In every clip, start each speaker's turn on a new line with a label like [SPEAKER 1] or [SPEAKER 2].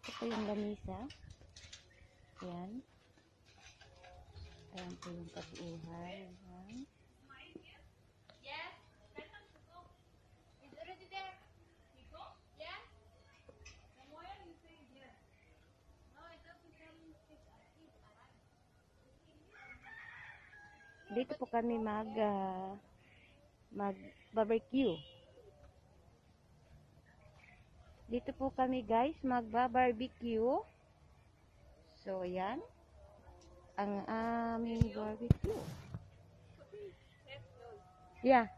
[SPEAKER 1] Ito po yung lamisa. Ayan. Ayan po yung kabuuhan. Ayan. Dito po kami mag-barbecue. Dito po kami guys mag-barbecue. So, yan. Ang aming barbecue. Yeah.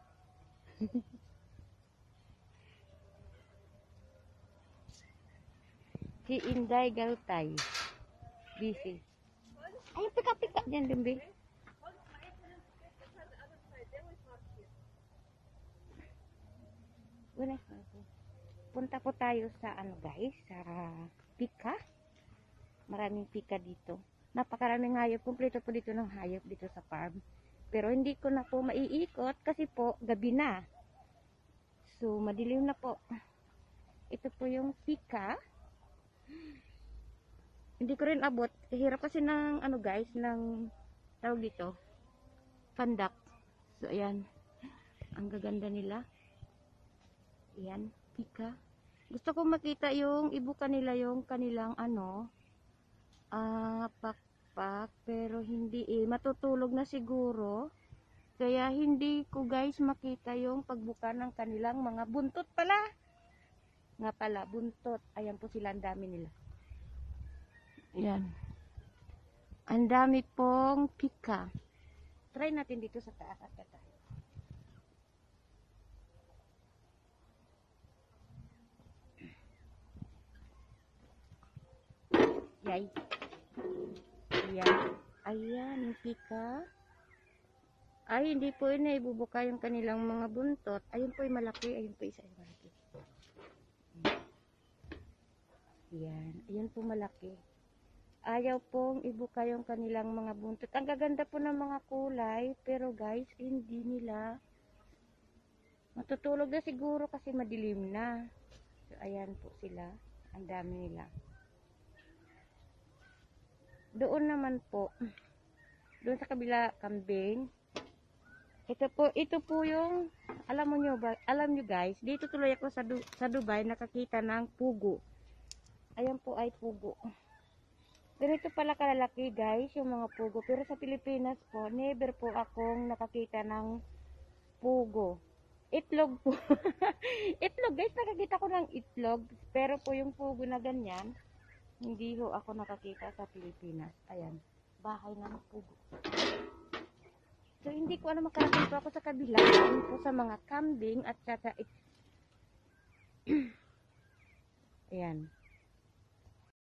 [SPEAKER 1] Si Inday Galtay. Busy. Ay, pika-pika dyan, Lumbi. Punta po tayo sa guys, sa pika. Maraming pika dito. Napakaraming hayop. Kumpleto po dito ng hayop dito sa farm. Pero hindi ko na po maiikot kasi po gabi na. So, madilim na po. Ito po yung pika. Hindi ko rin abot. Hirap kasi ng guys, ng tawag dito, pandak. So, ayan. Ang gaganda nila. Ayan, pika. Gusto ko makita yung ibuka nila yung kanilang pakpak. Pero hindi matutulog na siguro. Kaya hindi ko guys makita yung pagbuka ng kanilang mga buntot pala. Nga pala, buntot. Ayan po sila, ang dami nila. Ayan. Ang dami pong pika. Try natin dito sa taas at tayo. Yay. Ayan. Ayan, yung pika. Ay, hindi po ibubuka yung kanilang mga buntot. Ayun po yung malaki. Ayun po isa yung malaki. Ayan. Ayun po malaki. Ayaw pong ibuka yung kanilang mga buntot. Ang gaganda po ng mga kulay. Pero guys, hindi nila. Matutulog na siguro kasi madilim na. So, ayan po sila. Ang dami nila. Doon naman po. Doon sa kabila, kambing. Ito po yung, alam nyo guys, dito tuloy ako sa Dubai, nakakita ng pugo. Ayan po ay pugo. Ganito pala kalalaki guys, yung mga pugo. Pero sa Pilipinas po, never po akong nakakita ng pugo. Itlog po. Itlog guys, nakakita ko ng itlog. Pero po yung pugo na ganyan, hindi ho ako nakakita sa Pilipinas. Ayan, bahay ng pugo. So, hindi ko makarating po ako sa kabila. Ayan po sa mga kambing at saka